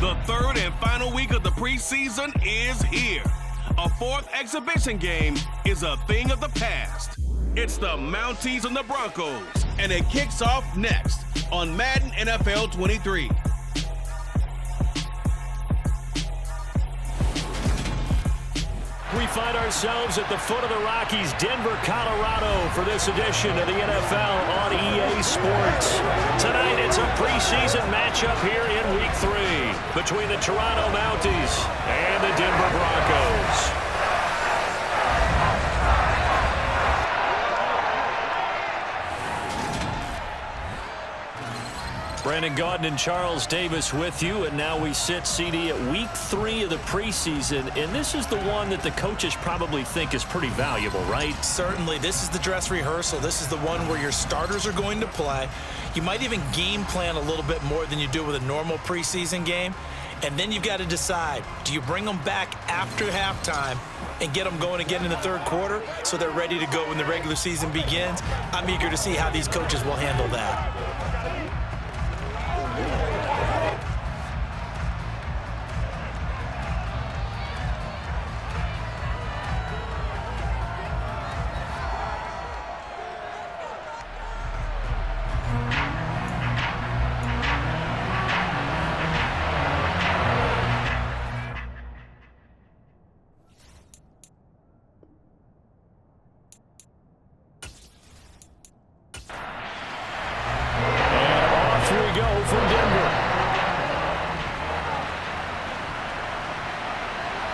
The third and final week of the preseason is here. A fourth exhibition game is a thing of the past. It's the Mounties and the Broncos, and it kicks off next on Madden NFL 23. We find ourselves at the foot of the Rockies, Denver, Colorado, for this edition of the NFL on EA Sports. Tonight, it's a preseason matchup here in Week 3 between the Toronto Mounties and the Denver Broncos. Brandon Gaudin and Charles Davis with you, and now we sit, CD, at Week 3 of the preseason, and this is the one that the coaches probably think is pretty valuable, right? Certainly. This is the dress rehearsal. This is the one where your starters are going to play. You might even game plan a little bit more than you do with a normal preseason game, and then you've got to decide, do you bring them back after halftime and get them going again in the third quarter so they're ready to go when the regular season begins? I'm eager to see how these coaches will handle that.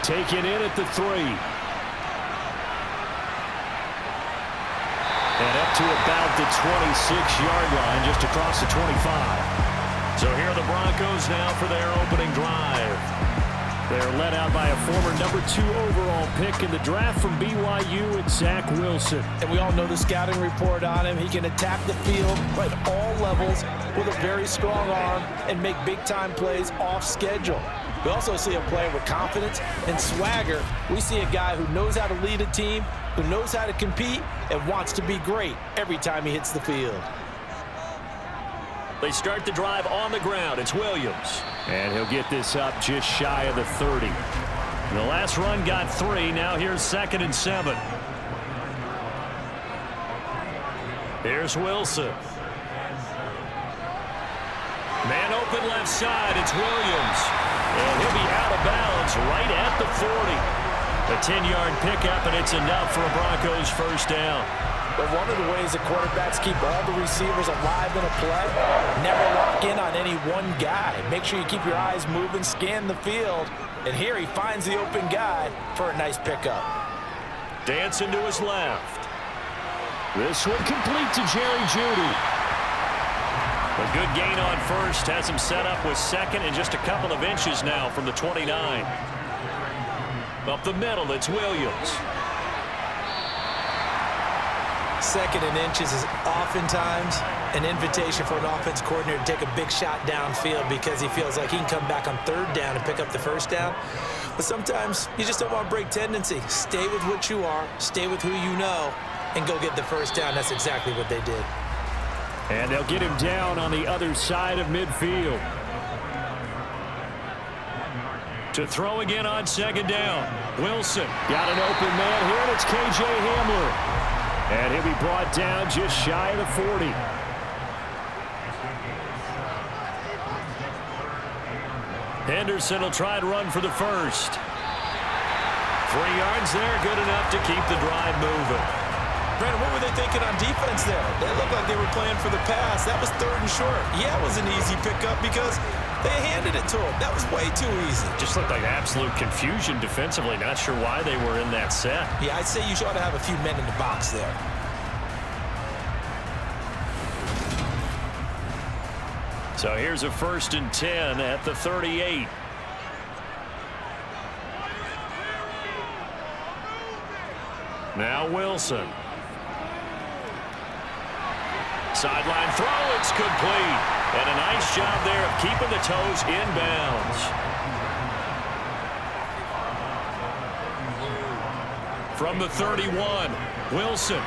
Taken in at the 3. And up to about the 26-yard line, just across the 25. So here are the Broncos now for their opening drive. They're led out by a former number 2 overall pick in the draft from BYU, and Zach Wilson. And we all know the scouting report on him. He can attack the field at all levels with a very strong arm and make big-time plays off schedule. We also see him playing with confidence and swagger. We see a guy who knows how to lead a team, who knows how to compete, and wants to be great every time he hits the field. They start the drive on the ground. It's Williams. And he'll get this up just shy of the 30. The last run got 3. Now here's 2nd and 7. Here's Wilson. Man open left side. It's Williams. And he'll be out of bounds right at the 40. A 10-yard pickup, and it's enough for a Broncos first down. But one of the ways that quarterbacks keep all the receivers alive in a play, never lock in on any one guy. Make sure you keep your eyes moving, scan the field. And here he finds the open guy for a nice pickup. Dancing to his left. This one complete to Jerry Jeudy. A good gain on first, has him set up with 2nd and just a couple of inches now from the 29. Up the middle, it's Williams. 2nd and inches is oftentimes an invitation for an offense coordinator to take a big shot downfield because he feels like he can come back on 3rd down and pick up the first down. But sometimes you just don't want to break tendency. Stay with what you are, stay with who you know, and go get the first down. That's exactly what they did. And they'll get him down on the other side of midfield. To throw again on 2nd down. Wilson got an open man here, and it's KJ Hamler. And he'll be brought down just shy of the 40. Henderson will try and run for the first. 3 yards there, good enough to keep the drive moving. Brandon, what were they thinking on defense there? They looked like they were playing for the pass. That was 3rd and short. Yeah, it was an easy pickup because they handed it to him. That was way too easy. Just looked like absolute confusion defensively. Not sure why they were in that set. Yeah, I'd say you ought to have a few men in the box there. So here's a 1st and 10 at the 38. Now Wilson. Sideline throw, it's complete. And a nice job there of keeping the toes in bounds. From the 31, Wilson.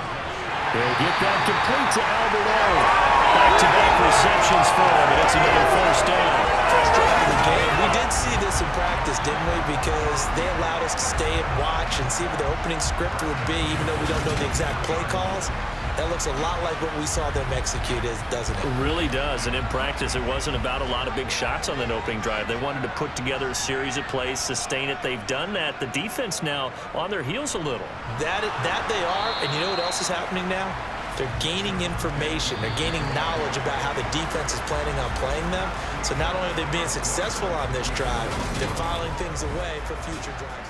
They'll get that complete to Alberto. Back-to-back receptions for him, and it's another first down. First drive of the game, we did see this in practice, didn't we? Because they allowed us to stay and watch and see what the opening script would be, even though we don't know the exact play calls. That looks a lot like what we saw them execute, doesn't it? It really does. And in practice, it wasn't about a lot of big shots on that opening drive. They wanted to put together a series of plays, sustain it. They've done that. The defense now on their heels a little. That they are. And you know what else is happening now? They're gaining information. They're gaining knowledge about how the defense is planning on playing them. So not only are they being successful on this drive, they're filing things away for future drives.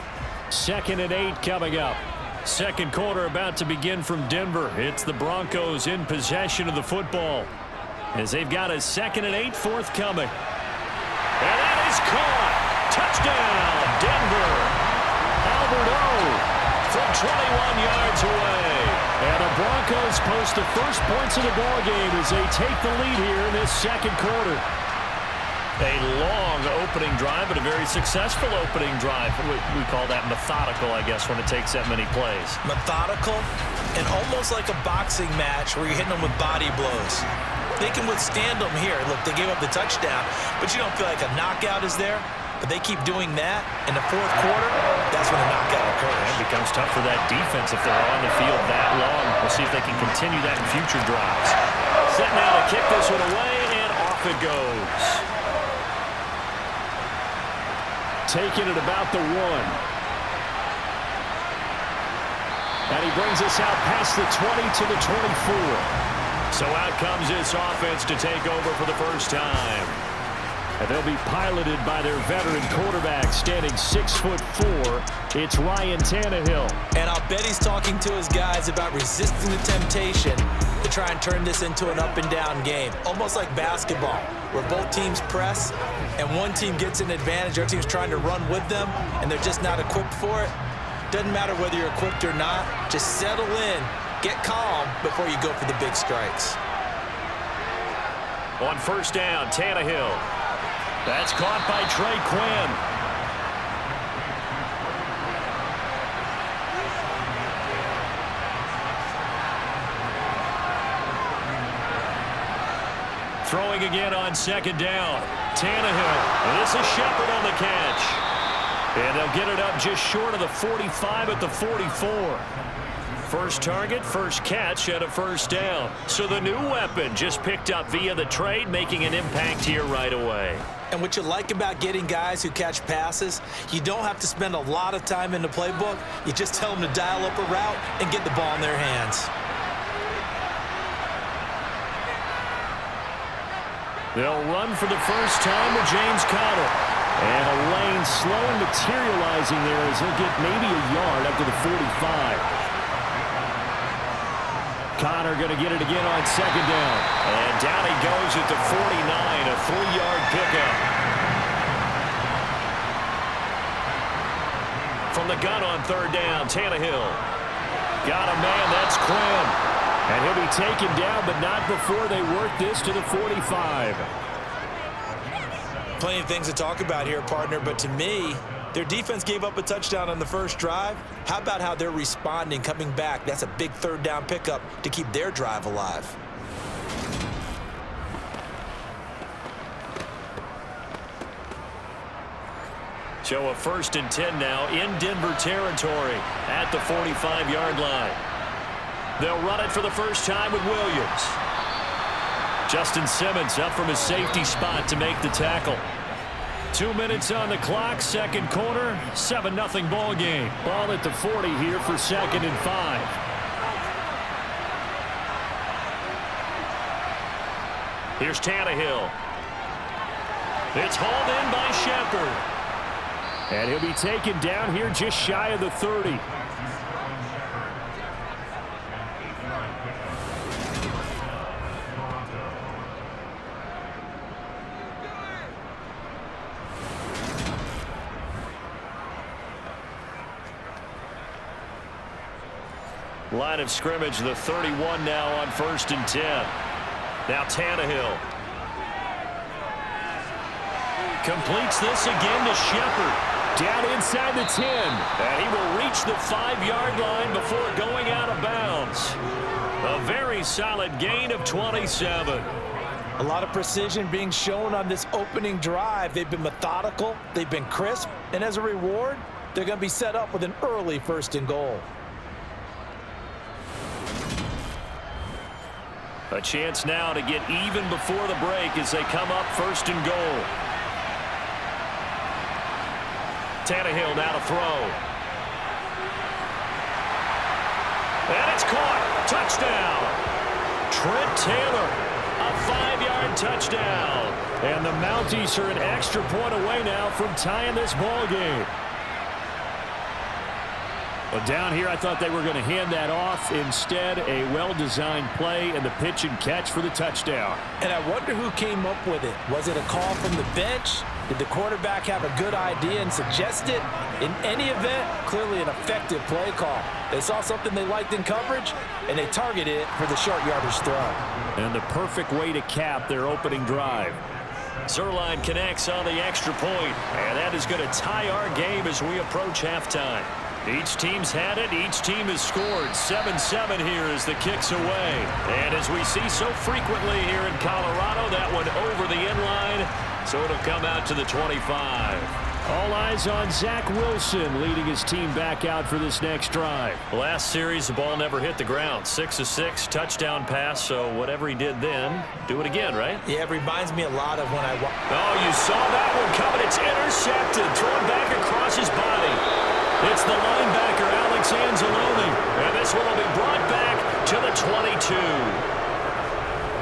2nd and 8 coming up. Second quarter about to begin from Denver. It's the Broncos in possession of the football as they've got a 2nd and 8 forthcoming. And that is caught. Touchdown, Denver. Albert O from 21 yards away. And the Broncos post the first points of the ball game as they take the lead here in this second quarter. A long opening drive, but a very successful opening drive. We call that methodical, I guess, when it takes that many plays. Methodical and almost like a boxing match where you're hitting them with body blows. They can withstand them here. Look, they gave up the touchdown, but you don't feel like a knockout is there. But they keep doing that in the fourth quarter, that's when a knockout occurs. It becomes tough for that defense if they're on the field that long. We'll see if they can continue that in future drives. Set now to kick this one away, and off it goes. Taking it about the 1. And he brings us out past the 20 to the 24. So out comes this offense to take over for the first time. And they'll be piloted by their veteran quarterback, standing 6'4". It's Ryan Tannehill. And I'll bet he's talking to his guys about resisting the temptation to try and turn this into an up-and-down game. Almost like basketball, where both teams press, and one team gets an advantage, their team's trying to run with them, and they're just not equipped for it. Doesn't matter whether you're equipped or not. Just settle in, get calm before you go for the big strikes. On first down, Tannehill. That's caught by Trey Quinn. Throwing again on second down. Tannehill. And this is Shepard on the catch. And they'll get it up just short of the 45 at the 44. First target, first catch, and a first down. So the new weapon just picked up via the trade, making an impact here right away. And what you like about getting guys who catch passes, you don't have to spend a lot of time in the playbook. You just tell them to dial up a route and get the ball in their hands. They'll run for the first time with James Conner. And a lane slow materializing there as he'll get maybe a yard up to the 45. Conner going to get it again on second down. And down he goes at the 49, a 3-yard pickup. From the gun on third down, Tannehill. Got a man, that's Quinn. And he'll be taken down, but not before they work this to the 45. Plenty of things to talk about here, partner, but to me, their defense gave up a touchdown on the first drive. How about how they're responding, coming back? That's a big third down pickup to keep their drive alive. So a 1st and 10 now in Denver territory at the 45-yard line. They'll run it for the first time with Williams. Justin Simmons up from his safety spot to make the tackle. 2 minutes on the clock, second quarter, 7-0 ball game. Ball at the 40 here for 2nd and 5. Here's Tannehill. It's hauled in by Shepard. And he'll be taken down here just shy of the 30. Line of scrimmage, the 31 now on 1st and 10. Now Tannehill. Completes this again to Shepard. Down inside the 10. And he will reach the 5-yard line before going out of bounds. A very solid gain of 27. A lot of precision being shown on this opening drive. They've been methodical, they've been crisp, and as a reward, they're going to be set up with an early 1st and goal. A chance now to get even before the break as they come up 1st and goal. Tannehill now to throw. And it's caught. Touchdown. Trent Taylor, a 5-yard touchdown. And the Mounties are an extra point away now from tying this ball game. Well, down here, I thought they were going to hand that off. Instead, a well-designed play and the pitch and catch for the touchdown. And I wonder who came up with it. Was it a call from the bench? Did the quarterback have a good idea and suggest it? In any event, clearly an effective play call. They saw something they liked in coverage, and they targeted it for the short yardage throw. And the perfect way to cap their opening drive. Zerline connects on the extra point, and that is going to tie our game as we approach halftime. Each team's had it. Each team has scored. 7-7 here as the kick's away. And as we see so frequently here in Colorado, that one over the end line, so it'll come out to the 25. All eyes on Zach Wilson leading his team back out for this next drive. Last series, the ball never hit the ground. 6 of 6, touchdown pass, so whatever he did then, do it again, right? Yeah, it reminds me a lot of when I... Oh, you saw that one coming. It's intercepted. Thrown back across his body. It's the linebacker, Alex Anzalone. And this one will be brought back to the 22.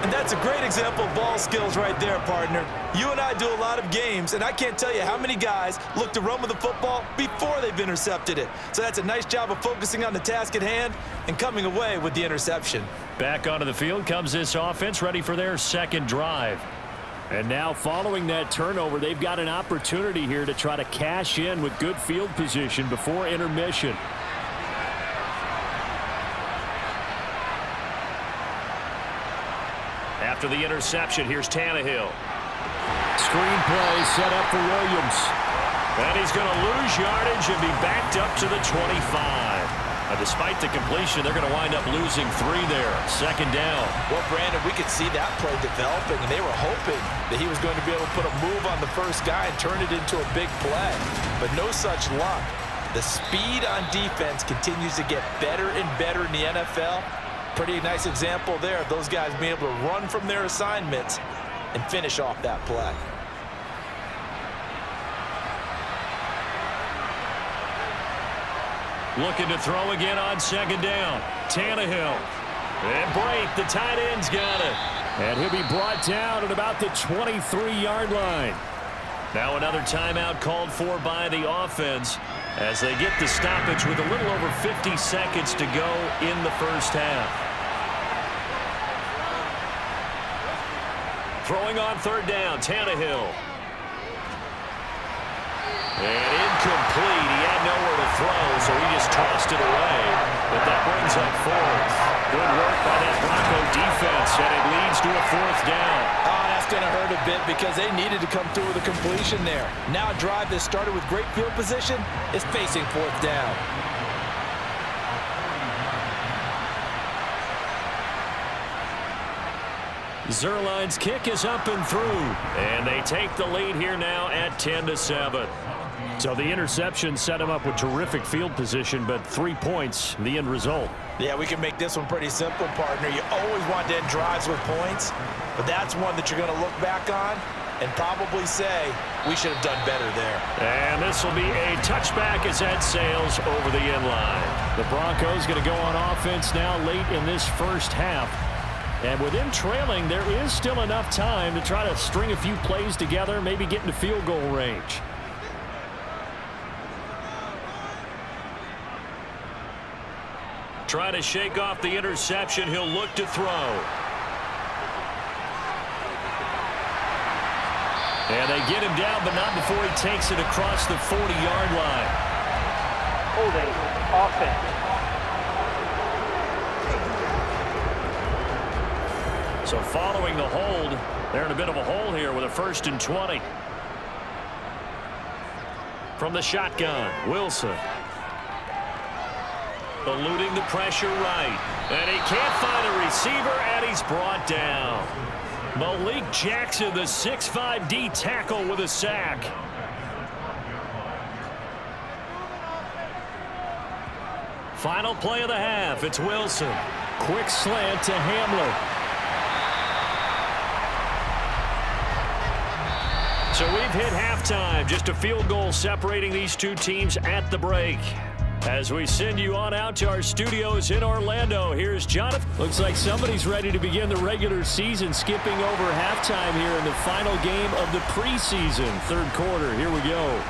And that's a great example of ball skills right there, partner. You and I do a lot of games, and I can't tell you how many guys look to run with the football before they've intercepted it. So that's a nice job of focusing on the task at hand and coming away with the interception. Back onto the field comes this offense, ready for their 2nd drive. And now following that turnover, they've got an opportunity here to try to cash in with good field position before intermission. After the interception, here's Tannehill. Screen play set up for Williams. And he's going to lose yardage and be backed up to the 25. Despite the completion, they're going to wind up losing 3 there. 2nd down. Well, Brandon, we could see that play developing, and they were hoping that he was going to be able to put a move on the first guy and turn it into a big play. But no such luck. The speed on defense continues to get better and better in the NFL. Pretty nice example there of those guys being able to run from their assignments and finish off that play. Looking to throw again on 2nd down. Tannehill. And Brake, the tight end's got it. And he'll be brought down at about the 23-yard line. Now another timeout called for by the offense as they get the stoppage with a little over 50 seconds to go in the first half. Throwing on 3rd down, Tannehill. And incomplete. He had nowhere to throw, so he just tossed it away. But that brings up 4th. Good work by that Bronco defense, and it leads to a 4th down. Oh, that's going to hurt a bit because they needed to come through with a completion there. Now a drive that started with great field position is facing 4th down. Zerline's kick is up and through, and they take the lead here now at 10-7. So the interception set him up with terrific field position, but 3 points, the end result. Yeah, we can make this one pretty simple, partner. You always want to end drives with points, but that's one that you're going to look back on and probably say, we should have done better there. And this will be a touchback as that sails over the end line. The Broncos going to go on offense now late in this first half. And with them trailing, there is still enough time to try to string a few plays together, maybe get into field goal range. Trying to shake off the interception. He'll look to throw. And they get him down, but not before he takes it across the 40-yard line. Holding offense. So following the hold, they're in a bit of a hole here with a 1st and 20. From the shotgun, Wilson. Eluding the pressure right. And he can't find a receiver, and he's brought down. Malik Jackson, the 6'5" D tackle with a sack. Final play of the half. It's Wilson. Quick slant to Hamler. So we've hit halftime. Just a field goal separating these two teams at the break. As we send you on out to our studios in Orlando, here's Jonathan. Looks like somebody's ready to begin the regular season, skipping over halftime here in the final game of the preseason. Third quarter, here we go.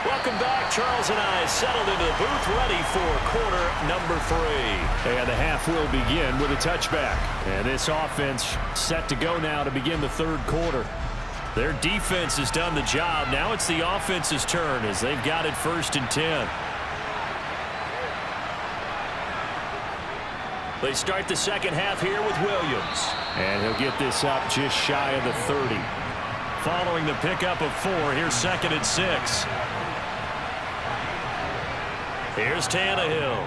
Welcome back. Charles and I settled into the booth, ready for quarter number 3. And the half will begin with a touchback. And this offense set to go now to begin the third quarter. Their defense has done the job. Now it's the offense's turn as they've got it 1st and 10. They start the second half here with Williams. And he'll get this up just shy of the 30. Following the pickup of 4, here's 2nd and 6. Here's Tannehill.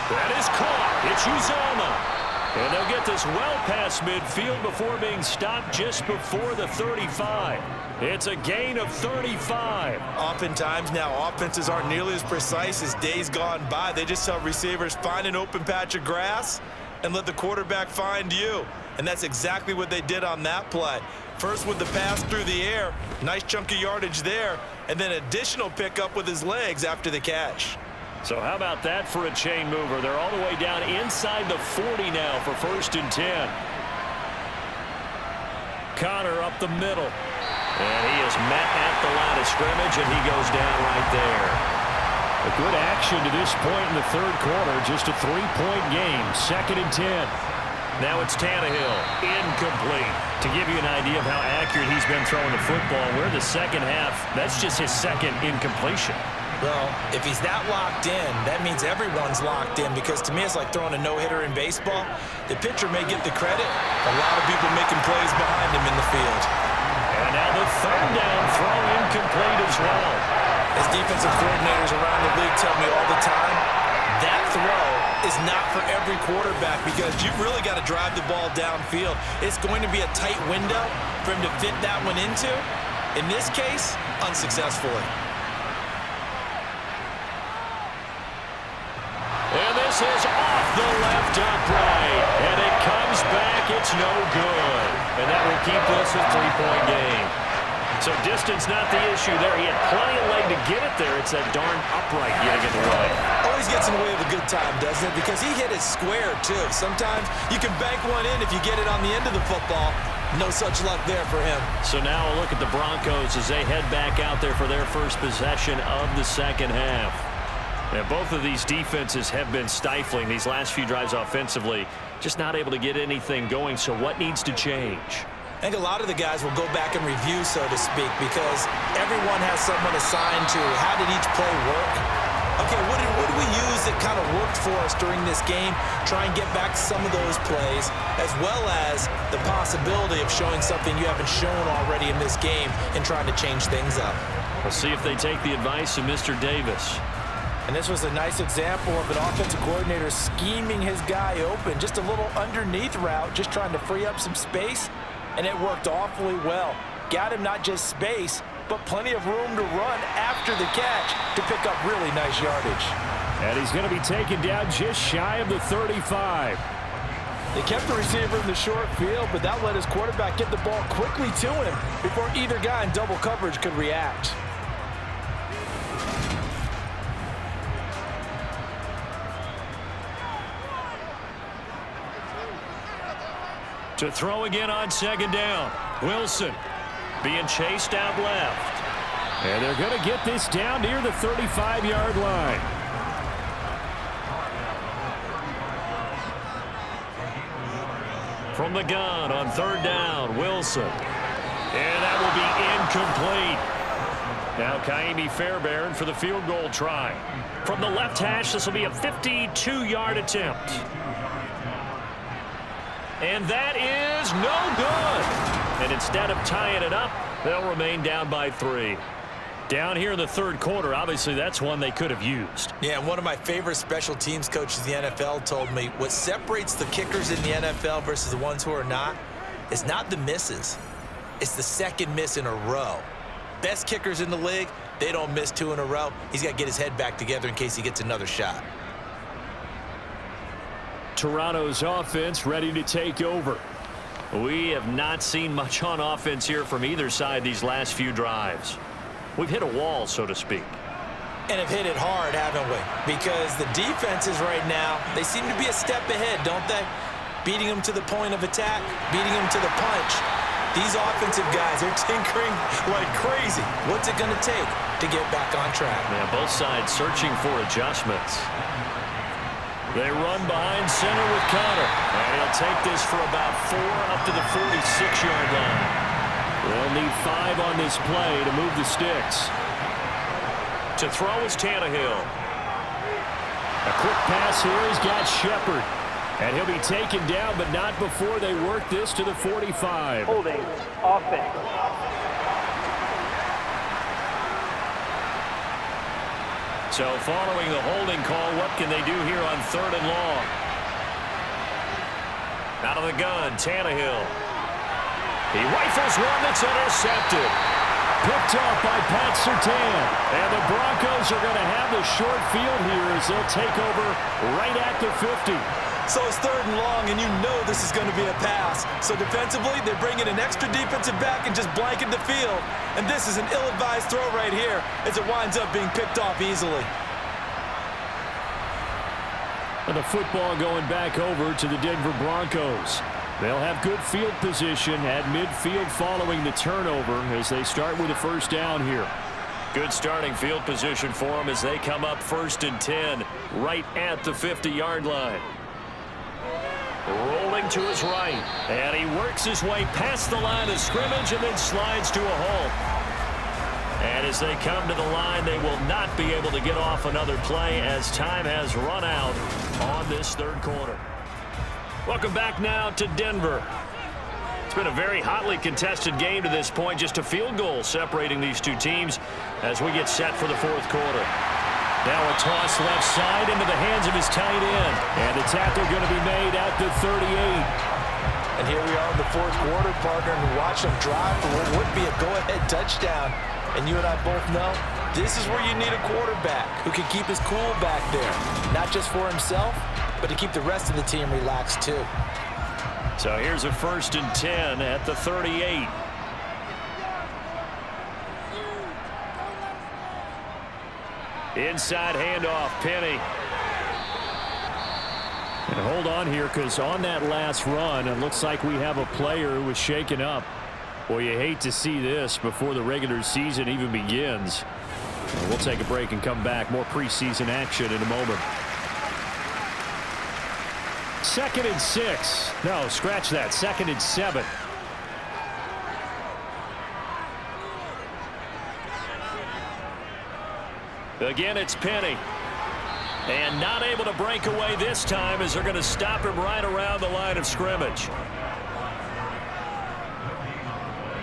That is caught. It's Uzomah. And they'll get this well past midfield before being stopped just before the 35. It's a gain of 35. Oftentimes now, offenses aren't nearly as precise as days gone by. They just tell receivers, find an open patch of grass and let the quarterback find you. And that's exactly what they did on that play. First with the pass through the air, nice chunk of yardage there, and then additional pickup with his legs after the catch. So how about that for a chain mover? They're all the way down inside the 40 now for 1st and 10. Connor up the middle. And he is met at the line of scrimmage, and he goes down right there. A good action to this point in the third quarter. Just a 3-point game. 2nd and 10. Now it's Tannehill. Incomplete. To give you an idea of how accurate he's been throwing the football, we're the second half. That's just his second incompletion. Well, if he's that locked in, that means everyone's locked in, because to me it's like throwing a no-hitter in baseball. The pitcher may get the credit. A lot of people making plays behind him in the field. And now the third down throw incomplete as well. As defensive coordinators around the league tell me all the time, that throw is not for every quarterback, because you've really got to drive the ball downfield. It's going to be a tight window for him to fit that one into. In this case, unsuccessfully. And this is off the left upright. And it comes back. It's no good. And that will keep this a 3-point game. So distance not the issue there. He had plenty of leg to get it there. It's that darn upright getting in the way. Always gets in the way of a good time, doesn't it? Because he hit it square, too. Sometimes you can bank one in if you get it on the end of the football. No such luck there for him. So now a look at the Broncos as they head back out there for their first possession of the second half. And both of these defenses have been stifling these last few drives offensively. Just not able to get anything going. So what needs to change? I think a lot of the guys will go back and review, so to speak, because everyone has someone assigned to how did each play work. Okay, what did we use that kind of worked for us during this game? Try and get back to some of those plays, as well as the possibility of showing something you haven't shown already in this game and trying to change things up. We'll see if they take the advice of Mr. Davis. And this was a nice example of an offensive coordinator scheming his guy open. Just a little underneath route, just trying to free up some space, and it worked awfully well. Got him not just space, but plenty of room to run after the catch to pick up really nice yardage. And he's going to be taken down just shy of the 35. They kept the receiver in the short field, but that let his quarterback get the ball quickly to him before either guy in double coverage could react. To throw again on second down. Wilson being chased out left. And they're going to get this down near the 35-yard line. From the gun on third down, Wilson. And that will be incomplete. Now Kaimi Fairbairn for the field goal try. From the left hash, this will be a 52-yard attempt. And that is no good. And instead of tying it up, they'll remain down by 3. Down here in the third quarter, obviously that's one they could have used. Yeah, and one of my favorite special teams coaches in the NFL told me what separates the kickers in the NFL versus the ones who are not is not the misses. It's the second miss in a row. Best kickers in the league, they don't miss 2 in a row. He's got to get his head back together in case he gets another shot. Toronto's offense ready to take over. We have not seen much on offense here from either side these last few drives. We've hit a wall, so to speak. And have hit it hard, haven't we? Because the defenses right now, they seem to be a step ahead, don't they? Beating them to the point of attack, beating them to the punch. These offensive guys, they're tinkering like crazy. What's it going to take to get back on track? Yeah, both sides searching for adjustments. They run behind center with Connor. And he'll take this for about 4 up to the 46-yard line. They'll need 5 on this play to move the sticks. To throw is Tannehill. A quick pass here. He's got Shepard. And he'll be taken down, but not before they work this to the 45. Holding offense. So following the holding call, what can they do here on 3rd and long? Out of the gun, Tannehill. He rifles one that's intercepted. Picked off by Pat Surtain. And the Broncos are going to have the short field here as they'll take over right at the 50. So it's 3rd and long, and you know this is going to be a pass. So defensively, they bring in an extra defensive back and just blanket the field. And this is an ill-advised throw right here as it winds up being picked off easily. And the football going back over to the Denver Broncos. They'll have good field position at midfield following the turnover as they start with a 1st down here. Good starting field position for them as they come up 1st and 10 right at the 50-yard line. Rolling to his right, and he works his way past the line of scrimmage and then slides to a halt. And as they come to the line, they will not be able to get off another play as time has run out on this 3rd quarter. Welcome back now to Denver. It's been a very hotly contested game to this point, just a field goal separating these two teams as we get set for the 4th quarter. Now a toss left side into the hands of his tight end. And the tackle going to be made at the 38. And here we are in the 4th quarter, partner, and watch them drive for what would be a go-ahead touchdown. And you and I both know this is where you need a quarterback who can keep his cool back there. Not just for himself, but to keep the rest of the team relaxed too. So here's a 1st and 10 at the 38. Inside handoff, Penny. And hold on here, because on that last run, it looks like we have a player who was shaken up. Well, you hate to see this before the regular season even begins. We'll take a break and come back. More preseason action in a moment. 2nd and 6. No, scratch that. 2nd and 7. Again, it's Penny. And not able to break away this time as they're going to stop him right around the line of scrimmage.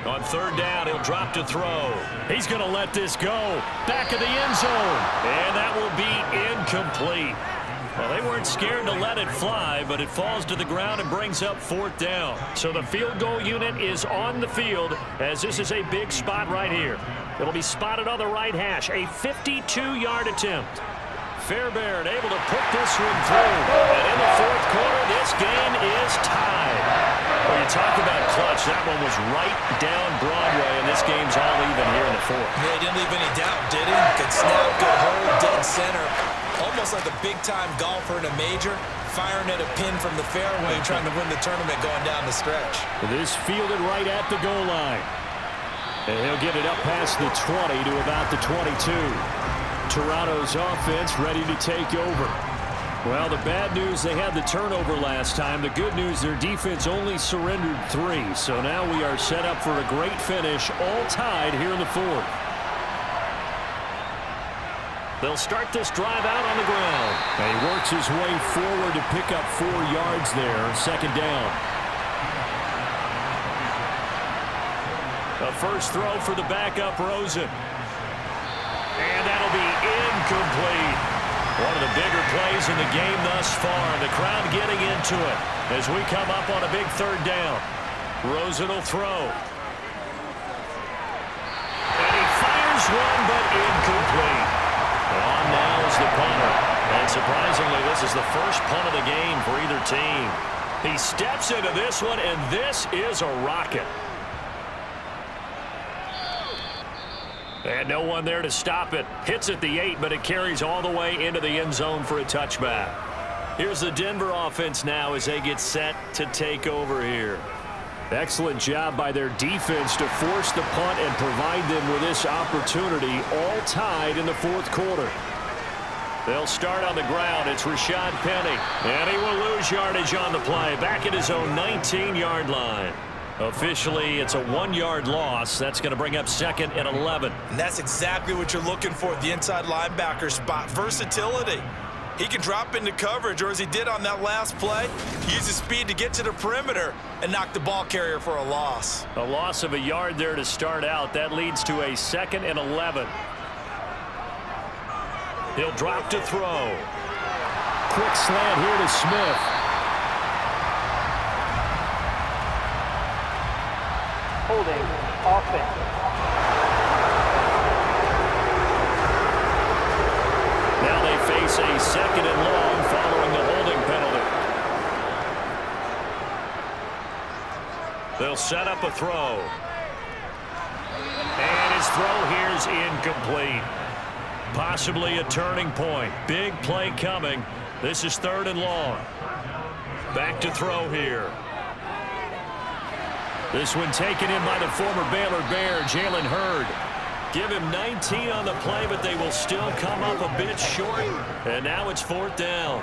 On 3rd down, he'll drop to throw. He's going to let this go. Back of the end zone. And that will be incomplete. Well, they weren't scared to let it fly, but it falls to the ground and brings up 4th down. So the field goal unit is on the field as this is a big spot right here. It'll be spotted on the right hash. A 52-yard attempt. Fairbairn able to put this one through. And in the 4th quarter, this game is tied. Well, you talk about clutch. That one was right down Broadway, and this game's all even here in the 4th. Yeah, he didn't leave any doubt, did he? Good snap, good hold, dead center. Almost like a big-time golfer in a major, firing at a pin from the fairway, trying to win the tournament going down the stretch. This fielded right at the goal line. And he'll get it up past the 20 to about the 22. Toronto's offense ready to take over. Well, the bad news, they had the turnover last time. The good news, their defense only surrendered 3. So now we are set up for a great finish, all tied here in the 4th. They'll start this drive out on the ground. And he works his way forward to pick up 4 yards there. 2nd down. A first throw for the backup Brazen. And that'll be incomplete. One of the bigger plays in the game thus far. The crowd getting into it as we come up on a big third down. Rosen will throw. And he fires one, but incomplete. On now is the punter. And surprisingly, this is the first punt of the game for either team. He steps into this one, and this is a rocket. And no one there to stop it. Hits at the 8, but it carries all the way into the end zone for a touchback. Here's the Denver offense now as they get set to take over here. Excellent job by their defense to force the punt and provide them with this opportunity, all tied in the fourth quarter. They'll start on the ground. It's Rashad Penny. And he will lose yardage on the play. Back at his own 19-yard line. Officially, it's a 1-yard loss. That's going to bring up second and 11. And that's exactly what you're looking for at the inside linebacker spot. Versatility. He can drop into coverage, or as he did on that last play, use his speed to get to the perimeter and knock the ball carrier for a loss. A loss of a yard there to start out. That leads to a second and 11. He'll drop to throw. Quick slant here to Smith. Holding, offense. Now they face a second and long following the holding penalty. They'll set up a throw. And his throw here is incomplete. Possibly a turning point. Big play coming. This is third and long. Back to throw here. This one taken in by the former Baylor Bear, Jalen Hurd. Give him 19 on the play, but they will still come up a bit short. And now it's fourth down.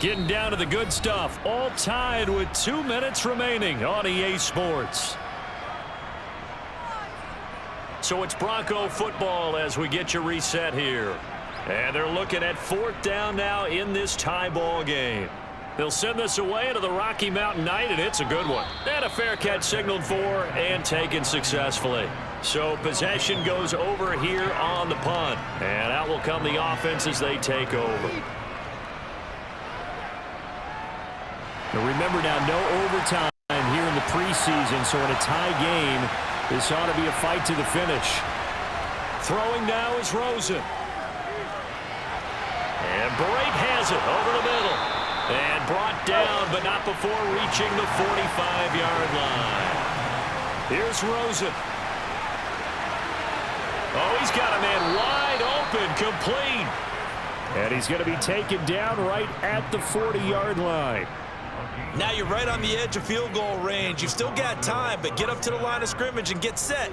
Getting down to the good stuff. All tied with 2 minutes remaining on EA Sports. So it's Bronco football as we get you reset here. And they're looking at fourth down now in this tie ball game. They'll send this away into the Rocky Mountain Night, and it's a good one. And a fair catch signaled for and taken successfully. So possession goes over here on the punt. And out will come the offense as they take over. Now remember now, no overtime here in the preseason, so in a tie game, this ought to be a fight to the finish. Throwing now is Rosen. And Brake has it over the middle. And brought down, but not before reaching the 45-yard line. Here's Rosen. Oh, he's got a man wide open, complete. And he's going to be taken down right at the 40-yard line. Now you're right on the edge of field goal range. You've still got time, but get up to the line of scrimmage and get set.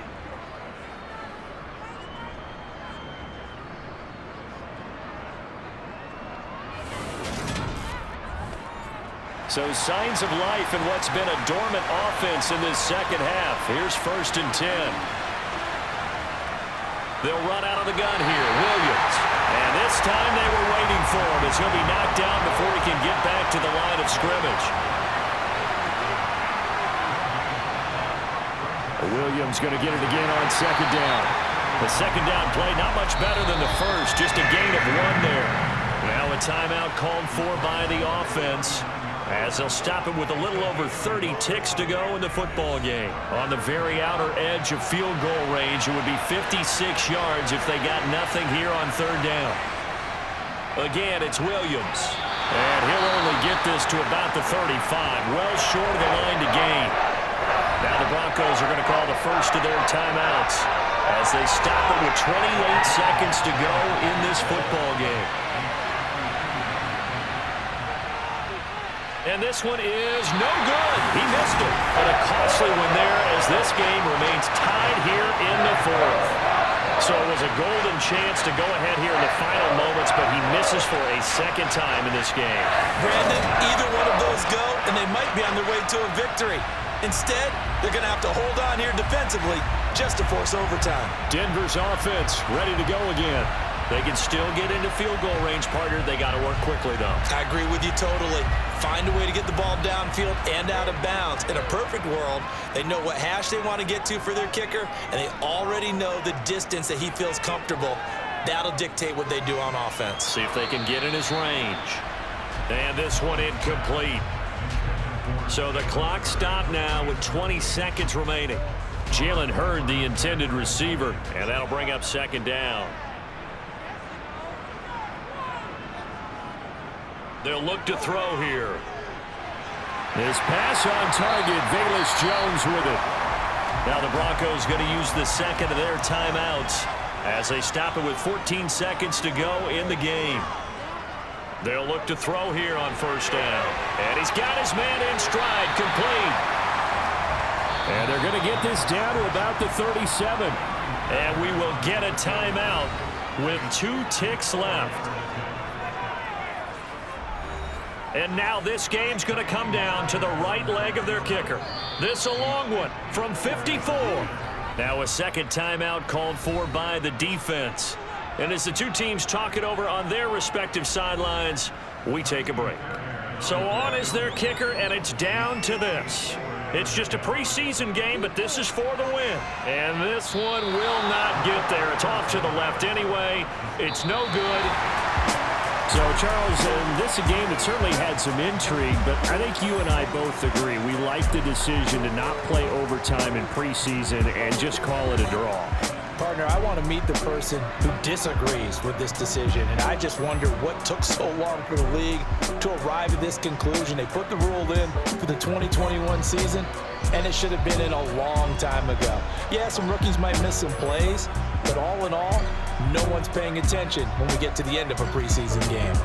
So signs of life in what's been a dormant offense in this second half. Here's first and 10. They'll run out of the gun here. Williams. And this time they were waiting for him as he'll be knocked down before he can get back to the line of scrimmage. Williams going to get it again on second down. The second down play not much better than the first, just a gain of 1 there. Now a timeout called for by the offense as they'll stop it with a little over 30 ticks to go in the football game. On the very outer edge of field goal range, it would be 56 yards if they got nothing here on third down. Again, it's Williams. And he'll only get this to about the 35, well short of the line to gain. Now the Broncos are going to call the first of their timeouts as they stop it with 28 seconds to go in this football game. And this one is no good. He missed it. But a costly one there as this game remains tied here in the fourth. So it was a golden chance to go ahead here in the final moments, but he misses for a second time in this game. Brandon, either one of those go, and they might be on their way to a victory. Instead, they're going to have to hold on here defensively just to force overtime. Denver's offense ready to go again. They can still get into field goal range, partner. They got to work quickly, though. I agree with you totally. Find a way to get the ball downfield and out of bounds. In a perfect world, they know what hash they want to get to for their kicker, and they already know the distance that he feels comfortable. That'll dictate what they do on offense. See if they can get in his range. And this one incomplete. So the clock stopped now with 20 seconds remaining. Jalen Hurd, the intended receiver, and that'll bring up second down. They'll look to throw here. His pass on target, Velus Jones with it. Now the Broncos going to use the second of their timeouts as they stop it with 14 seconds to go in the game. They'll look to throw here on first down. And he's got his man in stride, complete. And they're going to get this down to about the 37. And we will get a timeout with 2 ticks left. And now this game's going to come down to the right leg of their kicker. This a long one from 54. Now a second timeout called for by the defense. And as the two teams talk it over on their respective sidelines, we take a break. So on is their kicker, and it's down to this. It's just a preseason game, but this is for the win. And this one will not get there. It's off to the left anyway. It's no good. So, Charles, this is a game that certainly had some intrigue, but I think you and I both agree. We like the decision to not play overtime in preseason and just call it a draw. Partner, I want to meet the person who disagrees with this decision, and I just wonder what took so long for the league to arrive at this conclusion. They put the rule in for the 2021 season, and it should have been in a long time ago. Yeah, some rookies might miss some plays, but all in all, no one's paying attention when we get to the end of a preseason game.